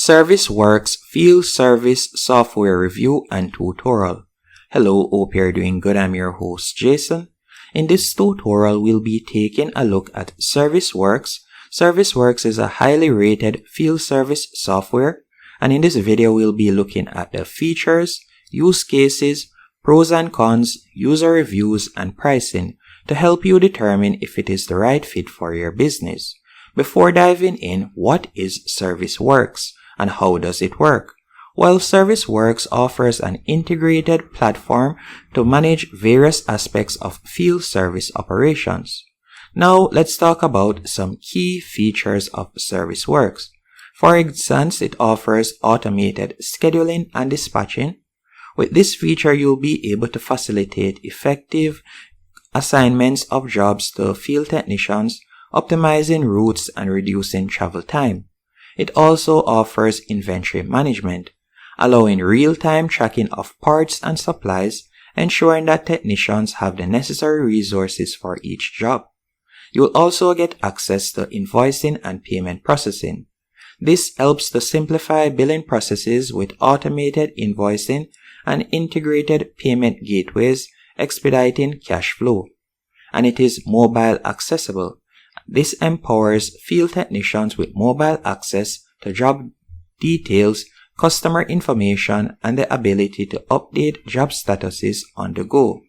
ServiceWorks Field Service Software Review and Tutorial. Hello, hope you're doing good. I'm your host Jason. In this tutorial, we'll be taking a look at ServiceWorks. ServiceWorks is a highly rated field service software, and in this video, we'll be looking at the features, use cases, pros and cons, user reviews, and pricing to help you determine if it is the right fit for your business. Before diving in, what is ServiceWorks and how does it work? Well, ServiceWorks offers an integrated platform to manage various aspects of field service operations. Now, let's talk about some key features of ServiceWorks. For instance, it offers automated scheduling and dispatching. With this feature, you'll be able to facilitate effective assignments of jobs to field technicians, optimizing routes and reducing travel time. It also offers inventory management, allowing real-time tracking of parts and supplies, ensuring that technicians have the necessary resources for each job. You'll also get access to invoicing and payment processing. This helps to simplify billing processes with automated invoicing and integrated payment gateways, expediting cash flow. And it is mobile accessible. This empowers field technicians with mobile access to job details, customer information, and the ability to update job statuses on the go.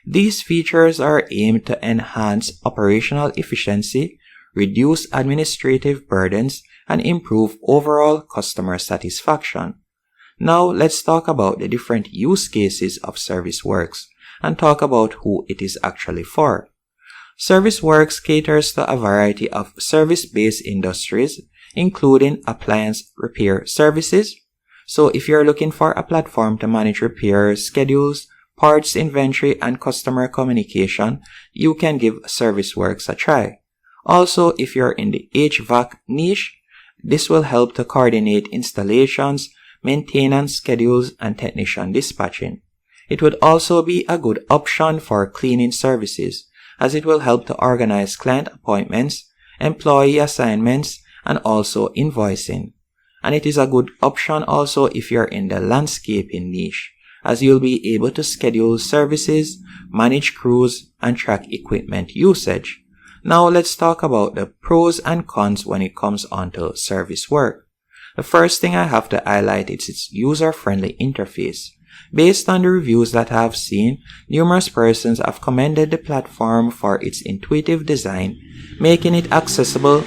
These features are aimed to enhance operational efficiency, reduce administrative burdens, and improve overall customer satisfaction. Now, let's talk about the different use cases of ServiceWorks and talk about who it is actually for. ServiceWorks caters to a variety of service-based industries, including appliance repair services. So if you're looking for a platform to manage repair schedules, parts inventory, and customer communication, you can give ServiceWorks a try. Also, if you're in the HVAC niche, this will help to coordinate installations, maintenance schedules, and technician dispatching. It would also be a good option for cleaning services, as it will help to organize client appointments, employee assignments, and also invoicing. And it is a good option also if you're in the landscaping niche, as you'll be able to schedule services, manage crews, and track equipment usage. Now let's talk about the pros and cons when it comes onto ServiceWorks. The first thing I have to highlight is its user-friendly interface. Based on the reviews that I have seen, numerous persons have commended the platform for its intuitive design, making it accessible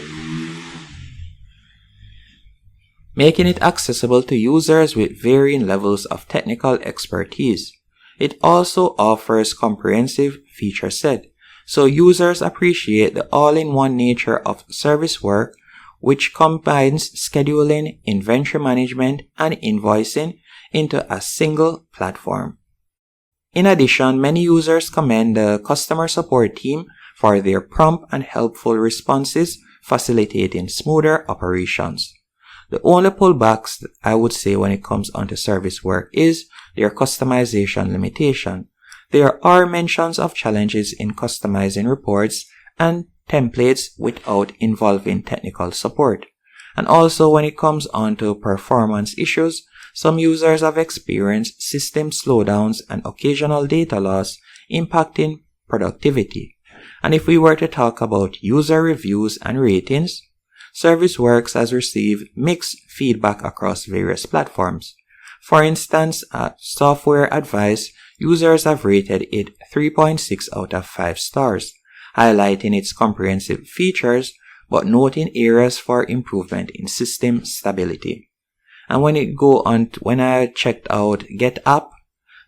to users with varying levels of technical expertise. It also offers comprehensive feature set, so users appreciate the all-in-one nature of ServiceWorks, which combines scheduling, inventory management, and invoicing into a single platform. In addition, many users commend the customer support team for their prompt and helpful responses, facilitating smoother operations. The only pullbacks I would say when it comes onto ServiceWorks is their customization limitation. There are mentions of challenges in customizing reports and templates without involving technical support. And also when it comes onto performance issues, some users have experienced system slowdowns and occasional data loss impacting productivity. And if we were to talk about user reviews and ratings, ServiceWorks has received mixed feedback across various platforms. For instance, at Software Advice, users have rated it 3.6 out of 5 stars, highlighting its comprehensive features but noting areas for improvement in system stability. And when I checked out GetApp,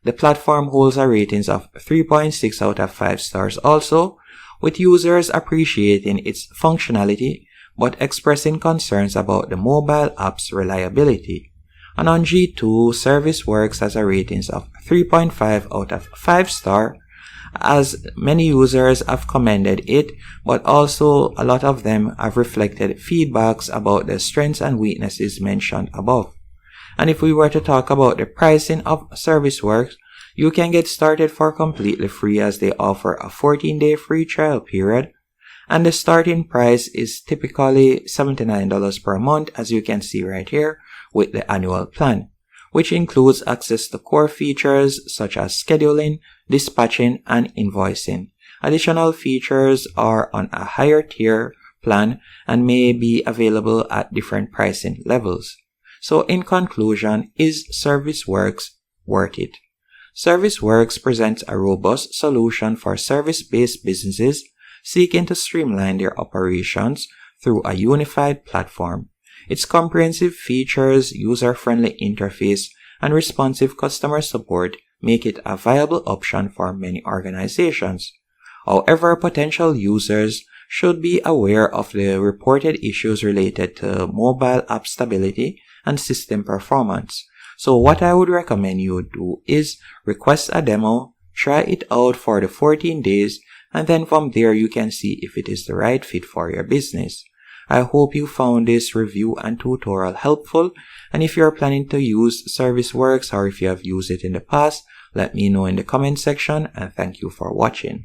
the platform holds a ratings of 3.6 out of 5 stars also, with users appreciating its functionality but expressing concerns about the mobile app's reliability. And on G2, ServiceWorks has a ratings of 3.5 out of 5 star, as many users have commended it, but also a lot of them have reflected feedbacks about the strengths and weaknesses mentioned above. And if we were to talk about the pricing of ServiceWorks, you can get started for completely free as they offer a 14-day free trial period, and the starting price is typically $79 per month, as you can see right here, with the annual plan, which includes access to core features such as scheduling, dispatching, and invoicing. Additional features are on a higher tier plan and may be available at different pricing levels. So in conclusion, is ServiceWorks worth it? ServiceWorks presents a robust solution for service-based businesses seeking to streamline their operations through a unified platform. Its comprehensive features, user-friendly interface, and responsive customer support make it a viable option for many organizations. However, potential users should be aware of the reported issues related to mobile app stability and system performance. So what I would recommend you do is request a demo, try it out for the 14 days, and then from there you can see if it is the right fit for your business. I hope you found this review and tutorial helpful, and if you are planning to use ServiceWorks or if you have used it in the past, let me know in the comment section, and thank you for watching.